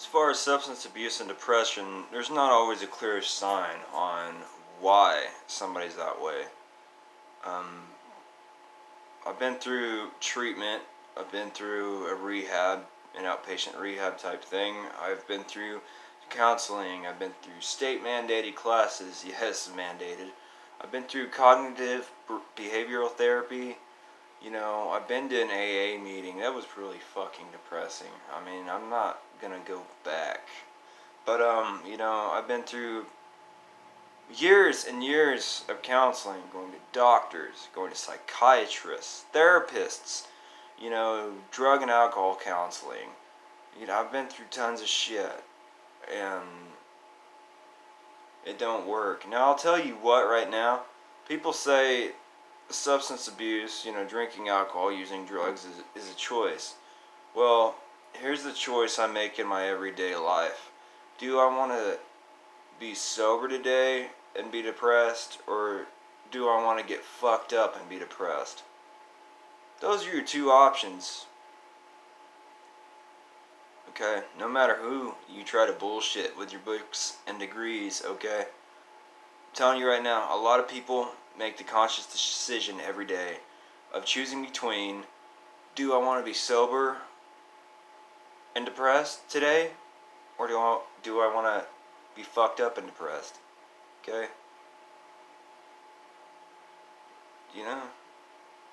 far as substance abuse and depression, there's not always a clear sign on why somebody's that way. Um, I've been through treatment. I've been through a rehab, an outpatient rehab type thing. I've been through counseling. I've been through state mandated classes. Yes, mandated. I've been through cognitive behavioral therapy. I've been to an AA meeting. That was really fucking depressing. I mean, I'm not gonna go back. But, I've been through years and years of counseling, going to doctors, going to psychiatrists, therapists, drug and alcohol counseling. I've been through tons of shit, and it don't work. Now, I'll tell you what, right now, people say substance abuse, drinking alcohol, using drugs is a choice. Well, here's the choice I make in my everyday life. Do I want to be sober today and be depressed, or do I want to get fucked up and be depressed? Those are your two options. Okay? No matter who you try to bullshit with your books and degrees, okay? I'm telling you right now, a lot of people make the conscious decision every day of choosing between, do I want to be sober and depressed today, or do I want to be fucked up and depressed? Okay?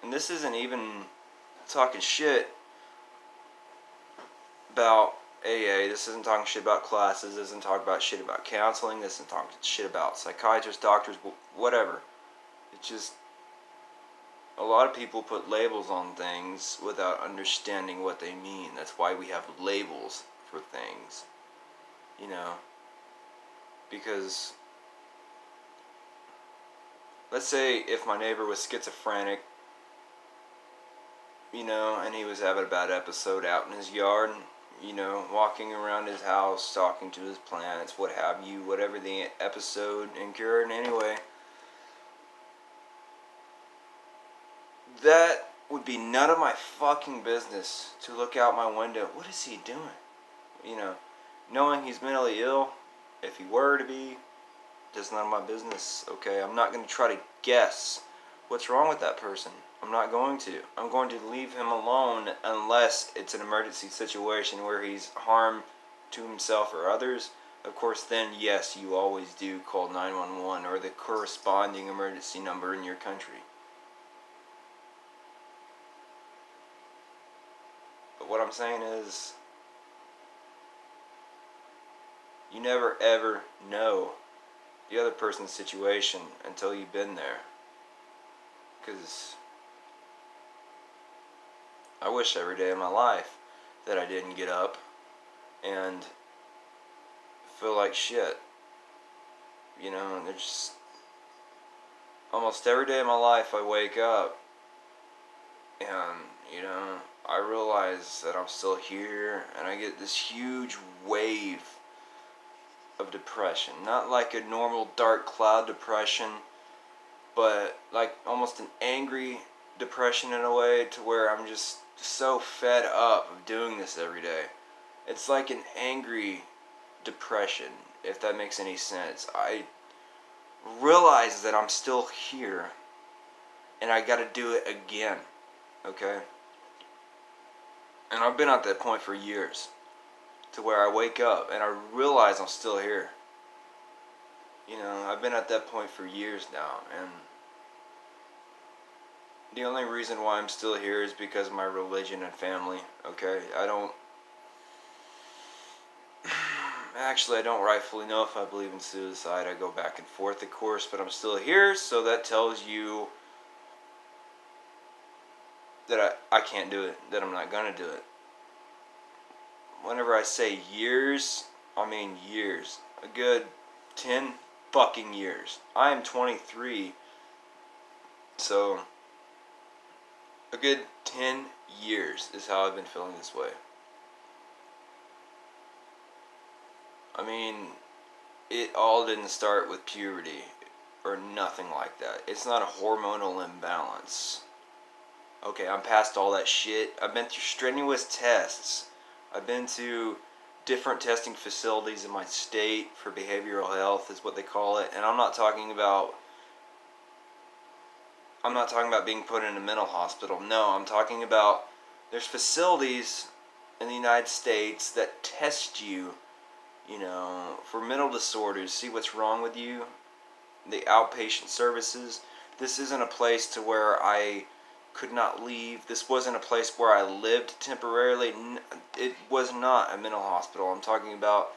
And this isn't even talking shit about AA. This isn't talking shit about classes. This isn't talking about shit about counseling. This isn't talking shit about psychiatrists, doctors, whatever. It's just a lot of people put labels on things without understanding what they mean. That's why we have labels for things. Because let's say if my neighbor was schizophrenic, and he was having a bad episode out in his yard, walking around his house, talking to his plants, what have you, whatever the episode incurred anyway, that would be none of my fucking business to look out my window. What is he doing? Knowing he's mentally ill, if he were to be, that's none of my business, okay? I'm not going to try to guess what's wrong with that person. I'm not going to. I'm going to leave him alone unless it's an emergency situation where he's harm to himself or others. Of course, then, yes, you always do call 911 or the corresponding emergency number in your country. But what I'm saying is, you never ever know the other person's situation until you've been there. Because I wish every day of my life that I didn't get up and feel like shit. And there's just almost every day of my life I wake up and, I realize that I'm still here, and I get this huge wave of depression. Not like a normal dark cloud depression, but like almost an angry depression in a way, to where I'm just so fed up of doing this every day. It's like an angry depression, if that makes any sense. I realize that I'm still here, and I gotta do it again, okay? And I've been at that point for years, to where I wake up and I realize I'm still here. I've been at that point for years now, and the only reason why I'm still here is because of my religion and family, okay? I don't rightfully know if I believe in suicide. I go back and forth, of course, but I'm still here, so that tells you that I can't do it, that I'm not gonna do it. Whenever I say years, I mean years. A good 10 fucking years. I am 23, so a good 10 years is how I've been feeling this way. I mean, it all didn't start with puberty or nothing like that. It's not a hormonal imbalance. Okay, I'm past all that shit. I've been through strenuous tests. I've been to different testing facilities in my state for behavioral health is what they call it. And I'm not talking about being put in a mental hospital. No, I'm talking about there's facilities in the United States that test you, for mental disorders, see what's wrong with you. The outpatient services. This isn't a place to where I could not leave. This wasn't a place where I lived temporarily. It was not a mental hospital. I'm talking about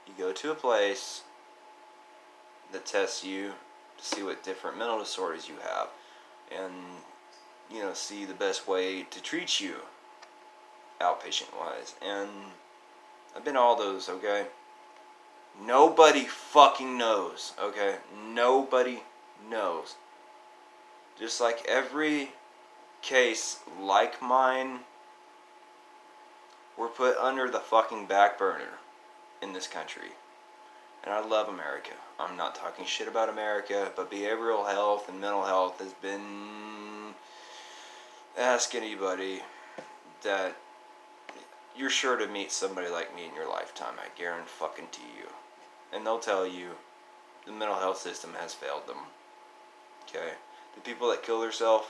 you go to a place that tests you to see what different mental disorders you have, and see the best way to treat you outpatient wise. And I've been to all those. Okay, nobody fucking knows. Okay, nobody knows. Just like every case like mine, we're put under the fucking back burner in this country. And I love America. I'm not talking shit about America, but behavioral health and mental health has been... Ask anybody that you're sure to meet somebody like me in your lifetime, I guarantee you. And they'll tell you the mental health system has failed them. Okay? The people that kill themselves,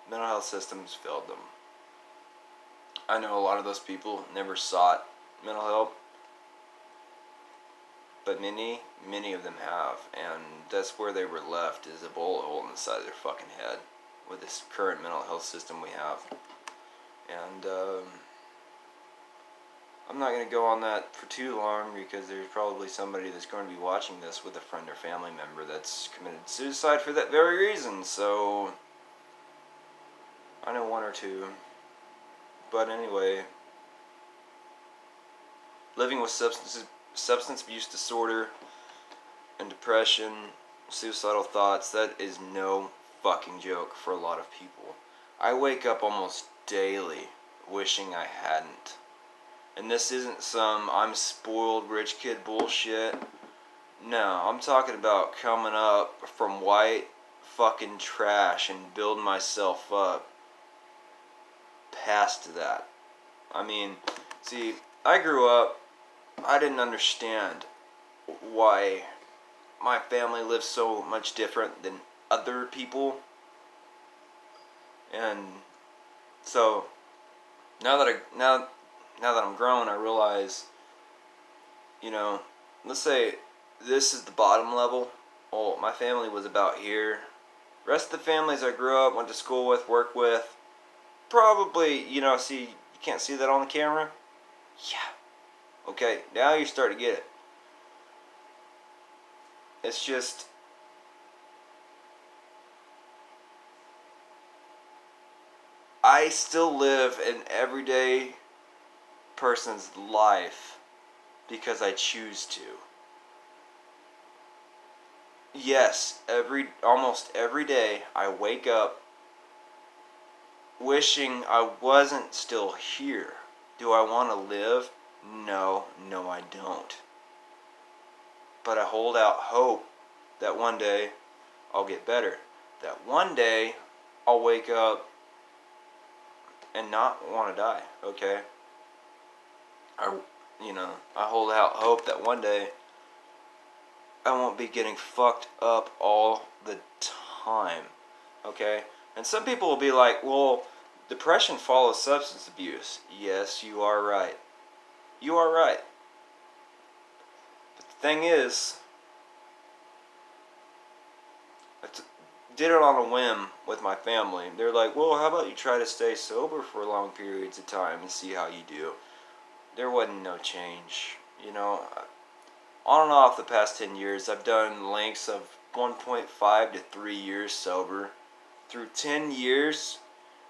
mental health systems failed them. I know a lot of those people never sought mental help, but many of them have, and that's where they were left, is a bullet hole in the side of their fucking head with this current mental health system we have. And I'm not going to go on that for too long, because there's probably somebody that's going to be watching this with a friend or family member that's committed suicide for that very reason. So I know one or two. But anyway, living with substance abuse disorder and depression, suicidal thoughts, that is no fucking joke for a lot of people. I wake up almost daily wishing I hadn't. And this isn't some I'm spoiled rich kid bullshit. No, I'm talking about coming up from white fucking trash and building myself up past that. I mean, see, I grew up, I didn't understand why my family lived so much different than other people. And so now that I'm grown, I realize, let's say this is the bottom level. Oh, my family was about here. Rest of the families I grew up, went to school with, worked with, probably, see, you can't see that on the camera? Yeah. Okay, now you start to get it. It's just, I still live an everyday person's life because I choose to. Yes, almost every day I wake up wishing I wasn't still here. Do I want to live? No, I don't. But I hold out hope that one day I'll get better. That one day I'll wake up and not want to die, okay? I hold out hope that one day I won't be getting fucked up all the time, okay? And some people will be like, well, depression follows substance abuse. Yes, you are right. You are right. But the thing is, did it on a whim with my family. They're like, well, how about you try to stay sober for long periods of time and see how you do? There wasn't no change. On and off the past 10 years, I've done lengths of 1.5 to 3 years sober. Through 10 years,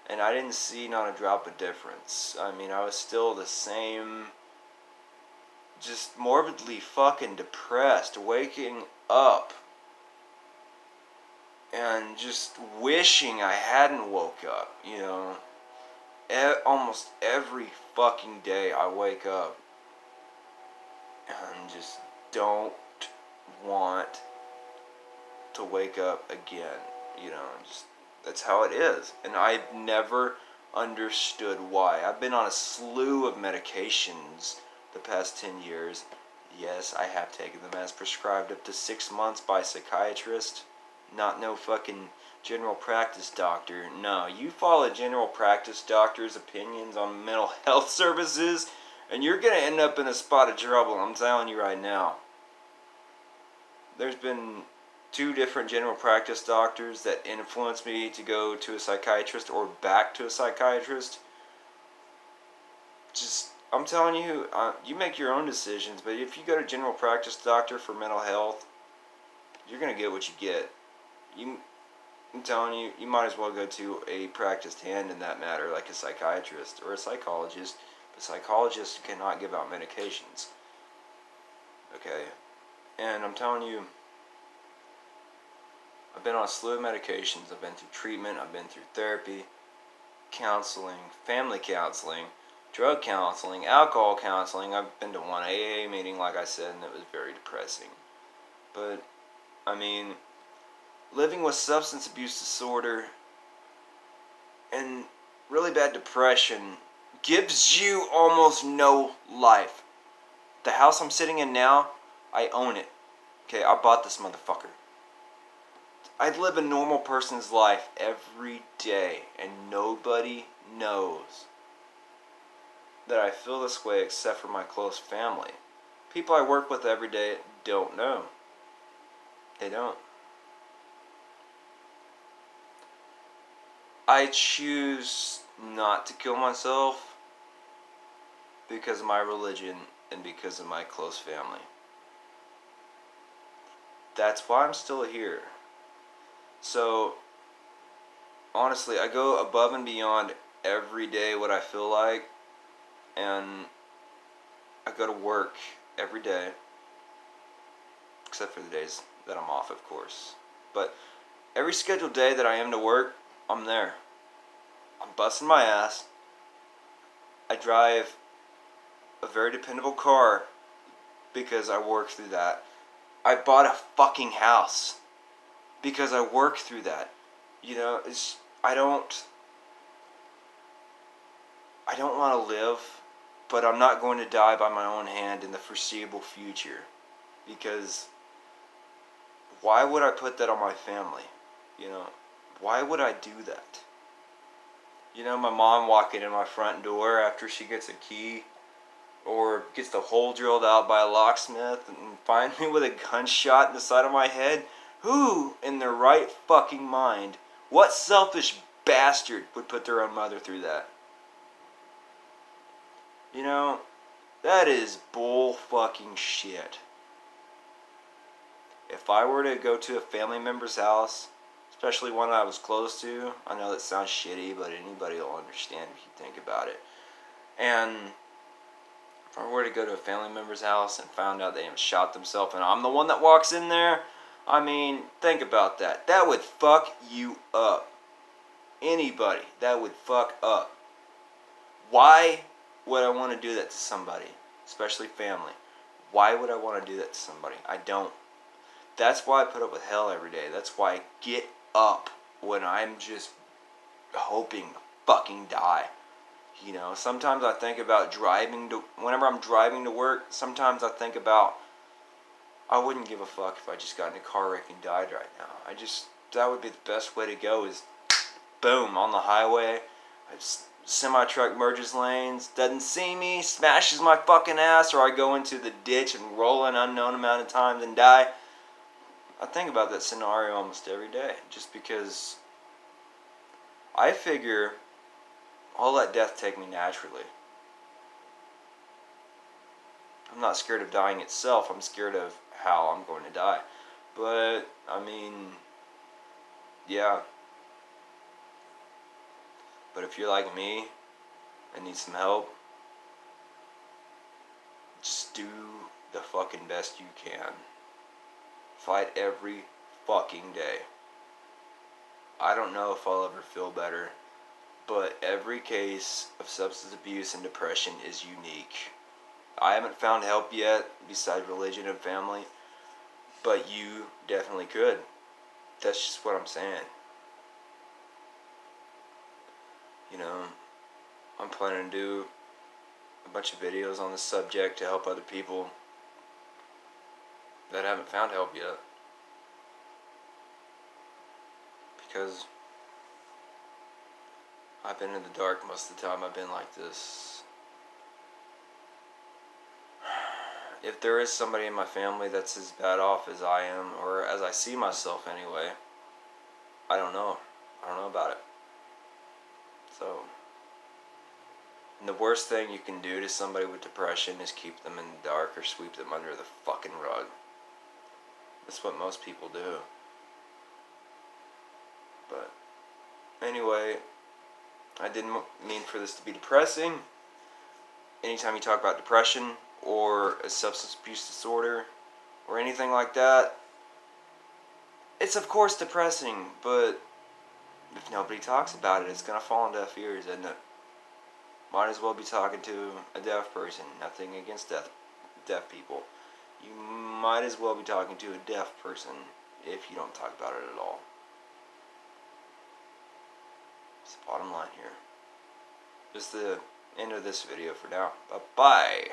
and I didn't see not a drop of difference. I mean, I was still the same, just morbidly fucking depressed, waking up and just wishing I hadn't woke up, Almost every fucking day I wake up and just don't want to wake up again, just that's how it is. And I've never understood why. I've been on a slew of medications the past 10 years. Yes, I have taken them as prescribed up to 6 months by a psychiatrist. Not no fucking general practice doctor. No, you follow a general practice doctor's opinions on mental health services, and you're gonna end up in a spot of trouble, I'm telling you right now. There's been 2 different general practice doctors that influenced me to go to a psychiatrist or back to a psychiatrist. Just, I'm telling you, you make your own decisions, but if you go to general practice doctor for mental health, you're going to get what you get. I'm telling you, you might as well go to a practiced hand in that matter, like a psychiatrist or a psychologist. But psychologists cannot give out medications. Okay? And I'm telling you, I've been on a slew of medications. I've been through treatment. I've been through therapy, counseling, family counseling, drug counseling, alcohol counseling. I've been to one AA meeting, like I said, and it was very depressing. But, I mean, living with substance abuse disorder and really bad depression gives you almost no life. The house I'm sitting in now, I own it. Okay, I bought this motherfucker. I live a normal person's life every day, and nobody knows that I feel this way except for my close family. People I work with every day don't know. They don't. I choose not to kill myself because of my religion and because of my close family. That's why I'm still here. So, honestly, I go above and beyond every day what I feel like, and I go to work every day, except for the days that I'm off, of course. But every scheduled day that I am to work, I'm there. I'm busting my ass. I drive a very dependable car because I work through that. I bought a fucking house because I work through that. You know, I don't want to live, but I'm not going to die by my own hand in the foreseeable future, because why would I put that on my family? You know, why would I do that? You know, my mom walking in my front door after she gets a key or gets the hole drilled out by a locksmith and find me with a gunshot in the side of my head. Who in their right fucking mind, what selfish bastard would put their own mother through that? You know, that is bull fucking shit. If I were to go to a family member's house, especially one I was close to, I know that sounds shitty, but anybody will understand if you think about it. And if I were to go to a family member's house and found out they shot themselves and I'm the one that walks in there, I mean, think about that. That would fuck you up. Anybody, that would fuck up. Why would I want to do that to somebody, especially family? Why would I want to do that to somebody? I don't. That's why I put up with hell every day. That's why I get up when I'm just hoping to fucking die. You know, sometimes I think about whenever I'm driving to work, sometimes I think about, I wouldn't give a fuck if I just got in a car wreck and died right now. That would be the best way to go, is boom, on the highway, semi-truck merges lanes, doesn't see me, smashes my fucking ass, or I go into the ditch and roll an unknown amount of times and die. I think about that scenario almost every day, just because I figure I'll let death take me naturally. I'm not scared of dying itself, I'm scared of how I'm going to die. But, I mean, yeah. But if you're like me and need some help, just do the fucking best you can. Fight every fucking day. I don't know if I'll ever feel better, but every case of substance abuse and depression is unique. I haven't found help yet, besides religion and family, but you definitely could. That's just what I'm saying. You know, I'm planning to do a bunch of videos on the subject to help other people that haven't found help yet. Because I've been in the dark most of the time I've been like this. If there is somebody in my family that's as bad off as I am, or as I see myself anyway, I don't know. I don't know about it. So, and the worst thing you can do to somebody with depression is keep them in the dark or sweep them under the fucking rug. That's what most people do. But anyway, I didn't mean for this to be depressing. Anytime you talk about depression or a substance abuse disorder or anything like that, it's of course depressing, but if nobody talks about it, it's gonna fall on deaf ears, isn't it? Might as well be talking to a deaf person. Nothing against deaf people. You might as well be talking to a deaf person if you don't talk about it at all. It's the bottom line here. Just the end of this video for now. Bye-bye.